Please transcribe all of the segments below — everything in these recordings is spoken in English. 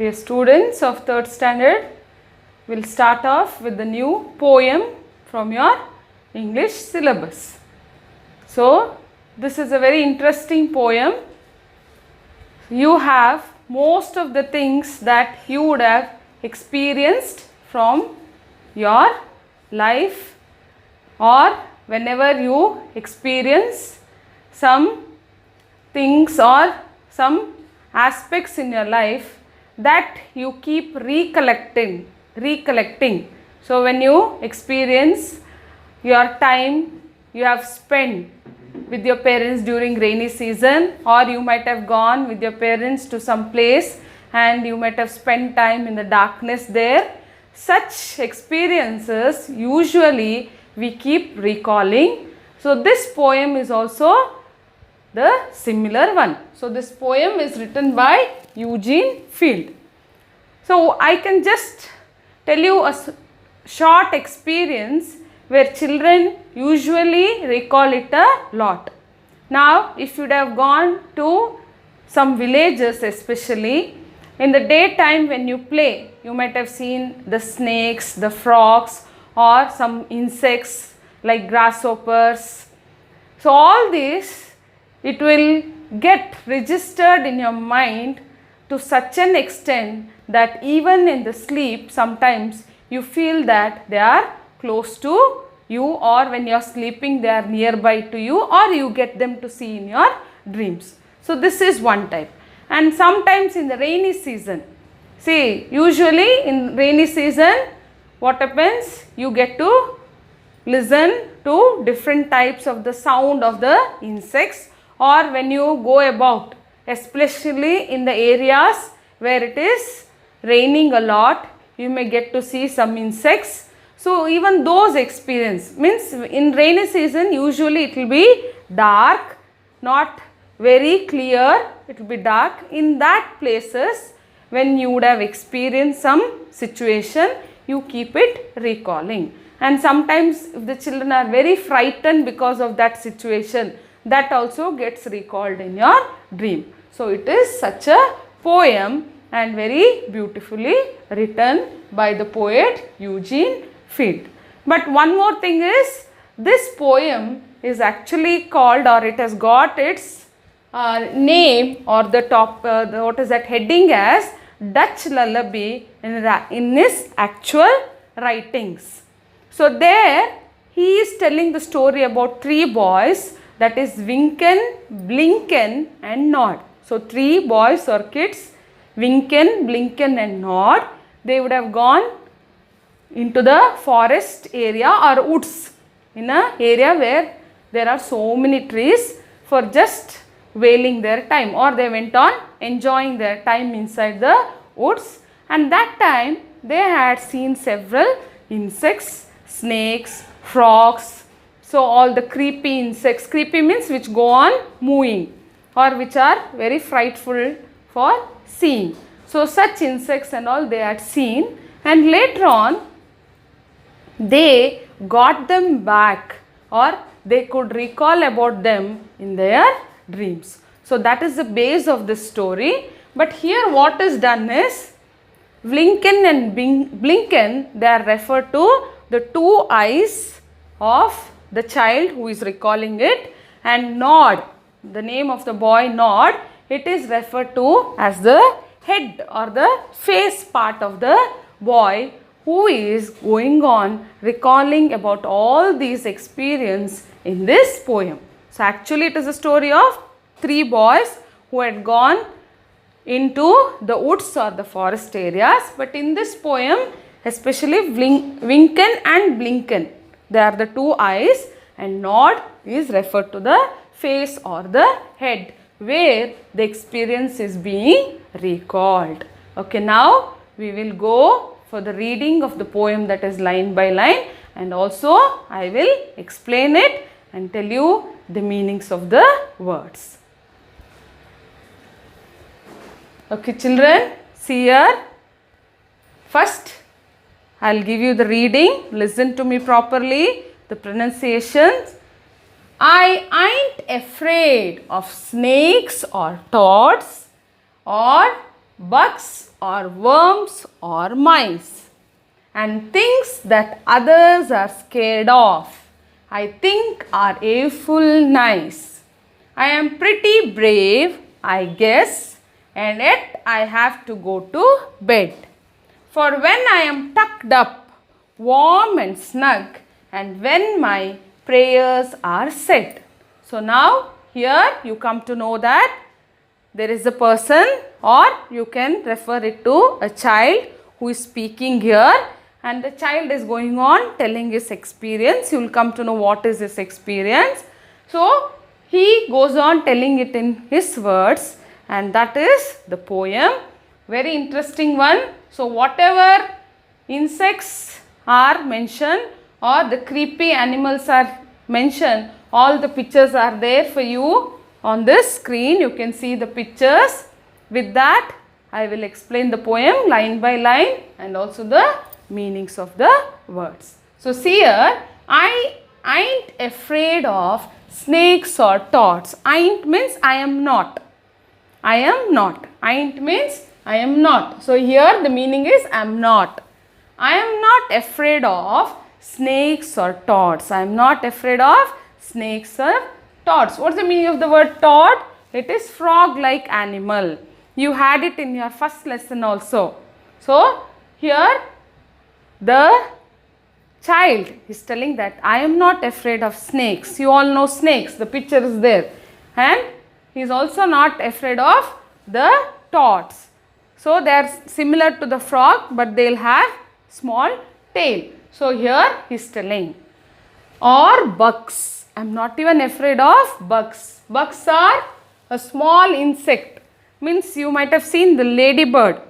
Dear students of 3rd standard, we'll start off with the new poem from your English syllabus. So, this is a very interesting poem. You have most of the things that you would have experienced from your life, or whenever you experience some things or some aspects in your life that you keep recollecting. So when you experience your time you have spent with your parents during rainy season, or you might have gone with your parents to some place and you might have spent time in the darkness there, such experiences usually we keep recalling. So this poem is also the similar one. So this poem is written by Eugene Field. So I can just tell you a short experience where children usually recall it a lot. Now if you would have gone to some villages, especially in the daytime when you play, you might have seen the snakes, the frogs, or some insects like grasshoppers. So all these, it will get registered in your mind to such an extent that even in the sleep sometimes you feel that they are close to you, or when you are sleeping they are nearby to you, or you get them to see in your dreams. So this is one type. And sometimes in the rainy season, see, usually in rainy season what happens, you get to listen to different types of the sound of the insects, or when you go about, especially in the areas where it is raining a lot, you may get to see some insects. So even those experience means in rainy season usually it will be dark, not very clear, it will be dark. In that places when you would have experienced some situation, you keep it recalling. And sometimes if the children are very frightened because of that situation, that also gets recalled in your dream. So it is such a poem and very beautifully written by the poet Eugene Field. But one more thing is, this poem is actually called, or it has got its name, or the top, what is that heading as Dutch lullaby in his actual writings. So there he is telling the story about 3 boys, that is Wynken, Blynken and Nod. So 3 boys or kids, Wynken, Blynken and Nod, they would have gone into the forest area or woods, in an area where there are so many trees, for just wailing their time, or they went on enjoying their time inside the woods. And that time they had seen several insects, snakes, frogs, so all the creepy insects. Creepy means which go on moving, or which are very frightful for seeing. So such insects and all they had seen, and later on they got them back, or they could recall about them in their dreams. So that is the base of this story. But here what is done is, Wynken and Blynken, they are referred to the 2 eyes of the child who is recalling it, and Nod, the name of the boy Nod, it is referred to as the head or the face part of the boy who is going on recalling about all these experiences in this poem. So actually it is a story of 3 boys who had gone into the woods or the forest areas, but in this poem especially Wynken and Blynken, they are the 2 eyes, and Nod is referred to the face or the head where the experience is being recalled. Okay, now we will go for the reading of the poem, that is line by line, and also I will explain it and tell you the meanings of the words. Okay children, see here. First I will give you the reading, listen to me properly, the pronunciations. I ain't afraid of snakes or toads or bugs or worms or mice. And things that others are scared of, I think are a full nice. I am pretty brave, I guess, and yet I have to go to bed. For when I am tucked up, warm and snug, and when my prayers are said. So now here you come to know that there is a person, or you can refer it to a child who is speaking here, and the child is going on telling his experience. You will come to know what is his experience. So he goes on telling it in his words, and that is the poem. Very interesting one. So whatever insects are mentioned or the creepy animals are mentioned, all the pictures are there for you on this screen. You can see the pictures. With that, I will explain the poem line by line and also the meanings of the words. So see here, I ain't afraid of snakes or toads. Ain't means I am not. I am not. Ain't means I am not. So here the meaning is I am not. I am not afraid of snakes or toads. I am not afraid of snakes or toads. What is the meaning of the word toad? It is frog-like animal. You had it in your first lesson also. So here the child is telling that I am not afraid of snakes. You all know snakes. The picture is there. And he is also not afraid of the toads. So they are similar to the frog, but they will have small tail. So here he is telling. Or bugs. I am not even afraid of bugs. Bugs are a small insect. Means you might have seen the ladybird.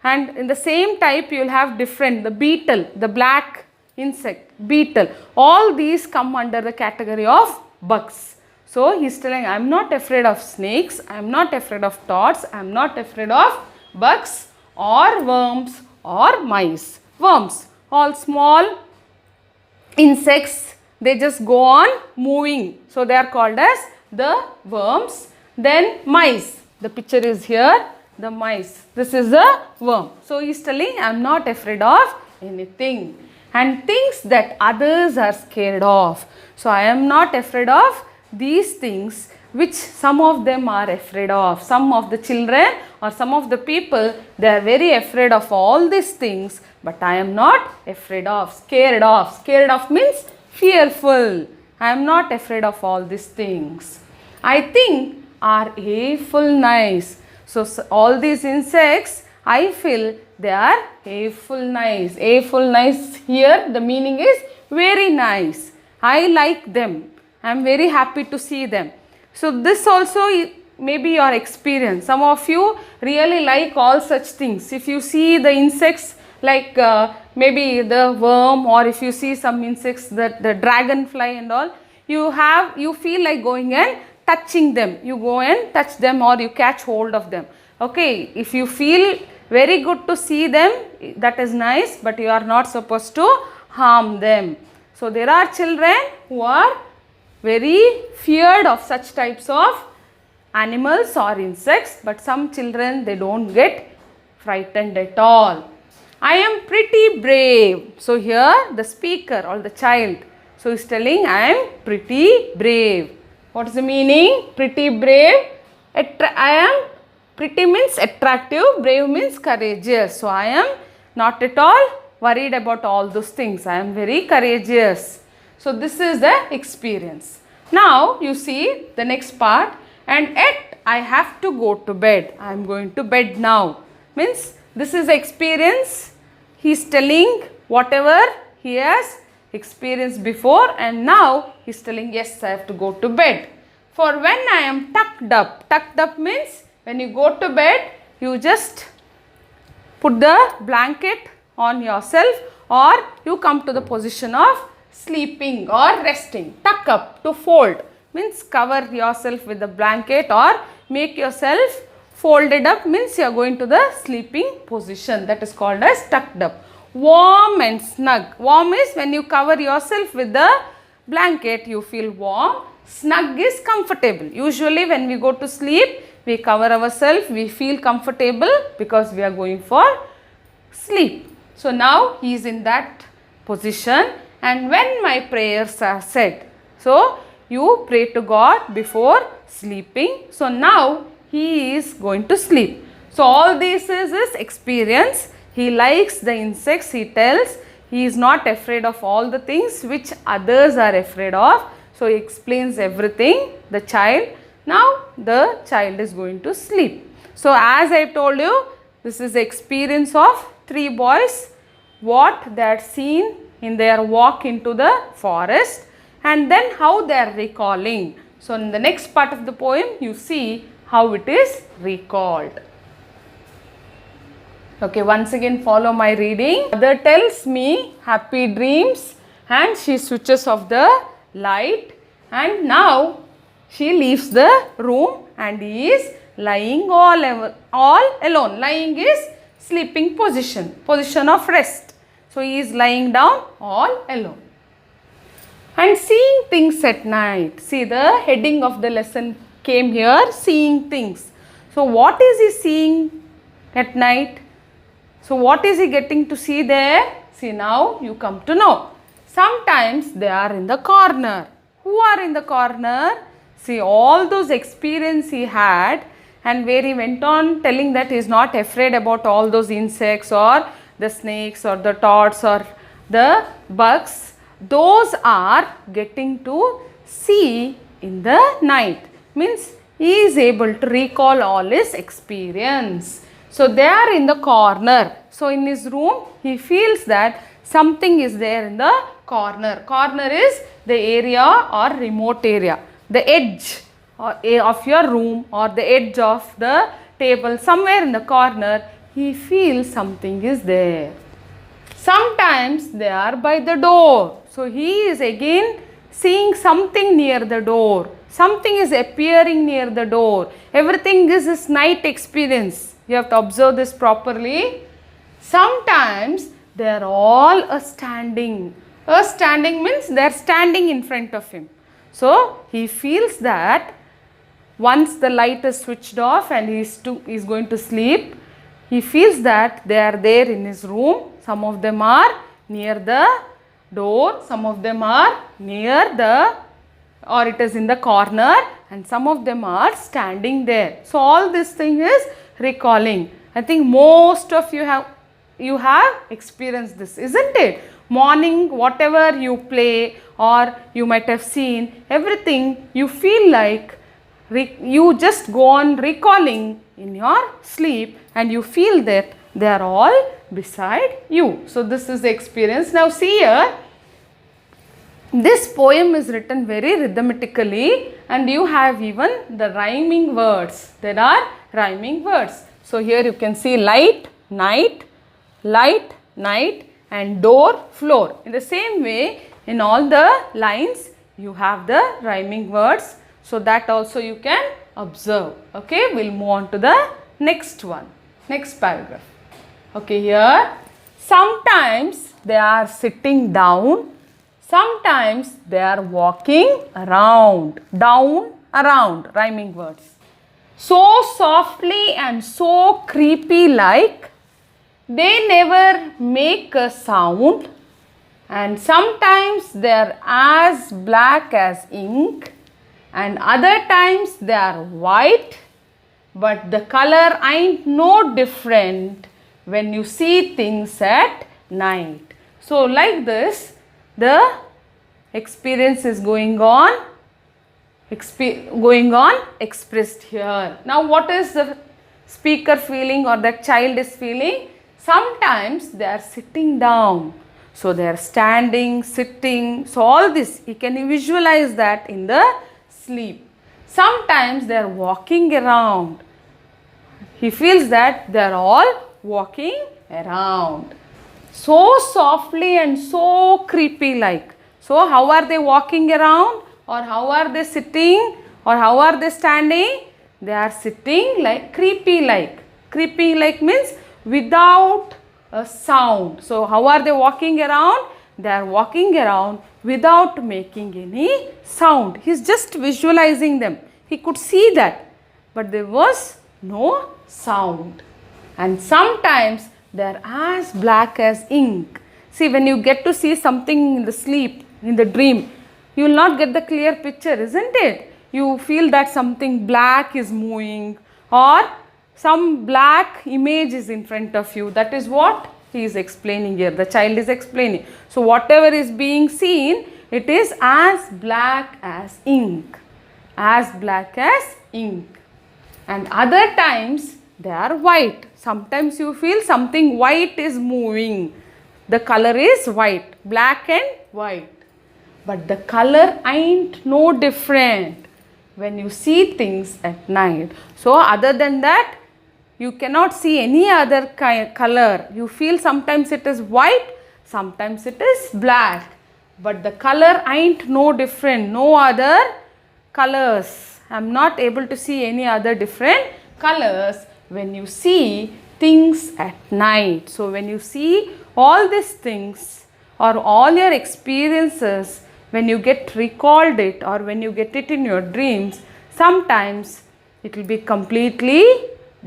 And in the same type you will have different. The beetle, the black insect, beetle. All these come under the category of bugs. So he is telling I am not afraid of snakes. I am not afraid of toads. I am not afraid of bugs or worms or mice. Worms, all small insects, they just go on moving. So they are called as the worms. Then mice, the picture is here, the mice. This is the worm. So he is telling I am not afraid of anything. And things that others are scared of. So I am not afraid of these things which some of them are afraid of. Some of the children or some of the people, they are very afraid of all these things, but I am not afraid of, scared of. Scared of means fearful. I am not afraid of all these things. I think are a full nice. So all these insects, I feel they are a full nice. A full nice here, the meaning is very nice. I like them. I am very happy to see them. So this also may be your experience. Some of you really like all such things. If you see the insects like maybe the worm, or if you see some insects, the dragonfly and all, you feel like going and touching them. You go and touch them or you catch hold of them. Okay, if you feel very good to see them, that is nice, but you are not supposed to harm them. So there are children who are very feared of such types of animals or insects, but some children, they don't get frightened at all. I am pretty brave. So here the speaker or the child, so is telling I am pretty brave. What is the meaning? Pretty brave. I am pretty means attractive, brave means courageous. So I am not at all worried about all those things. I am very courageous. So this is the experience. Now you see the next part, and yet I have to go to bed. I am going to bed now. Means this is the experience. He is telling whatever he has experienced before, and now he is telling yes, I have to go to bed. For when I am tucked up means when you go to bed, you just put the blanket on yourself, or you come to the position of sleeping or resting. Tuck up, to fold, means cover yourself with the blanket or make yourself folded up, means you are going to the sleeping position. That is called as tucked up. Warm and snug. Warm is when you cover yourself with the blanket, you feel warm. Snug is comfortable. Usually when we go to sleep, we cover ourselves, we feel comfortable because we are going for sleep. So now he is in that position, and when my prayers are said, so you pray to God before sleeping. So now he is going to sleep. So all this is his experience. He likes the insects, he tells. He is not afraid of all the things which others are afraid of. So he explains everything, the child. Now the child is going to sleep. So as I told you, this is the experience of 3 boys, what they had seen in their walk into the forest, and then how they are recalling. So in the next part of the poem, you see how it is recalled. Okay, once again follow my reading. Mother tells me happy dreams and she switches off the light, and now she leaves the room and he is lying all alone. Lying is sleeping position, position of rest. So he is lying down all alone. And seeing things at night. See, the heading of the lesson came here, seeing things. So what is he seeing at night? So what is he getting to see there? See, now you come to know. Sometimes they are in the corner. Who are in the corner? See, all those experience he had, and where he went on telling that he is not afraid about all those insects or the snakes or the toads or the bugs. Those are getting to see in the night. Means he is able to recall all his experience. So they are in the corner. So in his room, he feels that something is there in the corner. Corner is the area or remote area. The edge of your room or the edge of the table, somewhere in the corner, he feels something is there. Sometimes they are by the door. So he is again seeing something near the door. Something is appearing near the door. Everything is his night experience. You have to observe this properly. Sometimes they are all standing. Standing means they are standing in front of him. So he feels that once the light is switched off and he is going to sleep, he feels that they are there in his room. Some of them are near the door, some of them are near the, or it is in the corner, and some of them are standing there. So all this thing is recalling. I think most of you have experienced this, isn't it? Morning, whatever you play or you might have seen, everything you feel like you just go on recalling in your sleep, and you feel that they are all beside you. So this is the experience. Now see here, this poem is written very rhythmically, and you have even the rhyming words. There are rhyming words. So here you can see light, night, and door, floor. In the same way, in all the lines, you have the rhyming words. So that also you can observe. Okay, we'll move on to the next one, next paragraph. Okay, here, sometimes they are sitting down, sometimes they are walking around, down, around, rhyming words. So softly and so creepy like, they never make a sound, and sometimes they are as black as ink, and other times they are white, but the color ain't no different when you see things at night. So like this, the experience is going on expressed here. Now what is the speaker feeling or the child is feeling? Sometimes they are sitting down. So they are standing, sitting. So all this, you can visualize that in the sleep. Sometimes they are walking around. He feels that they are all walking around. So softly and so creepy like. So how are they walking around, or how are they sitting, or how are they standing? They are sitting like creepy like. Creepy like means without a sound. So how are they walking around? They are walking around without making any sound. He is just visualizing them. He could see that but there was no sound. And sometimes they are as black as ink. See, when you get to see something in the sleep, in the dream, you will not get the clear picture, isn't it? You feel that something black is moving or some black image is in front of you. That is what he is explaining here. The child is explaining. So, whatever is being seen, it is as black as ink. As black as ink. And other times they are white. Sometimes you feel something white is moving. The color is white, black and white. But the color ain't no different when you see things at night. So other than that, you cannot see any other color. You feel sometimes it is white, sometimes it is black. But the color ain't no different, no other colors. I am not able to see any other different colors when you see things at night. So when you see all these things or all your experiences, when you get recalled it or when you get it in your dreams, sometimes it will be completely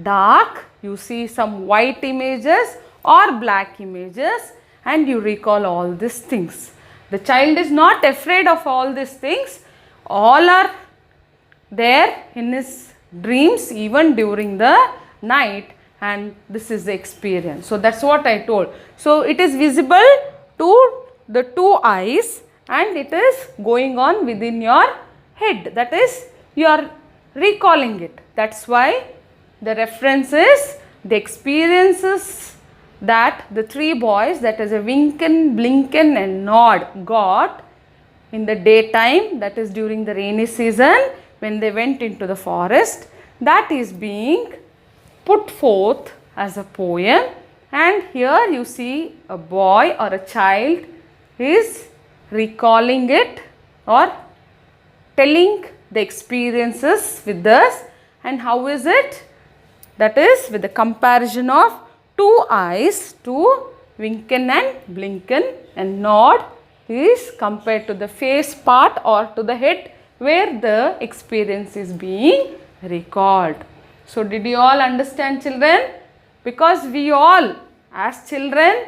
dark. You see some white images or black images and you recall all these things. The child is not afraid of all these things. All are there in his dreams even during the night, and this is the experience. So that's what I told. So it is visible to the two eyes and it is going on within your head. That is, you are recalling it. That's why the reference is the experiences that the three boys, that is a Wynken, Blynken and Nod, got in the daytime, that is during the rainy season when they went into the forest. That is being put forth as a poem, and here you see a boy or a child is recalling it or telling the experiences with us. And how is it? That is with the comparison of two eyes to Wynken and Blynken, and Nod is compared to the face part or to the head where the experience is being recalled. So did you all understand, children? Because we all as children,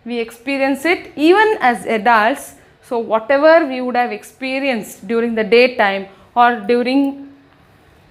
we experience it even as adults. So whatever we would have experienced during the daytime or during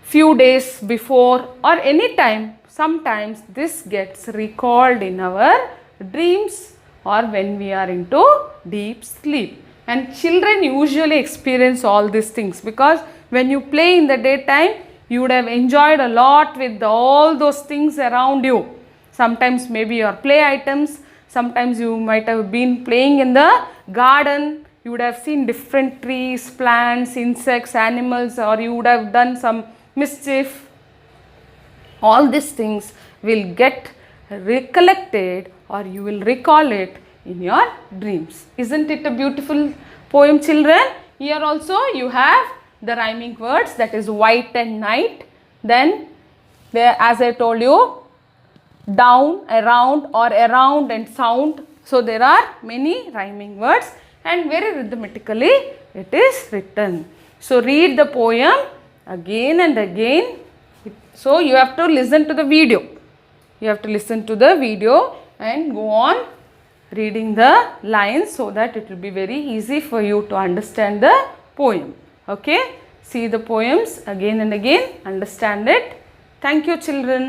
few days before or any time, sometimes this gets recalled in our dreams or when we are into deep sleep. And children usually experience all these things because when you play in the daytime, you would have enjoyed a lot with all those things around you. Sometimes maybe your play items, sometimes you might have been playing in the garden. You would have seen different trees, plants, insects, animals, or you would have done some mischief. All these things will get recollected or you will recall it in your dreams. Isn't it a beautiful poem, children? Here also you have the rhyming words, that is white and night. Then there, as I told you, down, around or around and sound. So there are many rhyming words and very rhythmically it is written. So read the poem again and again. So you have to listen to the video. You have to listen to the video and go on reading the lines so that it will be very easy for you to understand the poem. Okay, see the poems again and again, understand it. Thank you, children.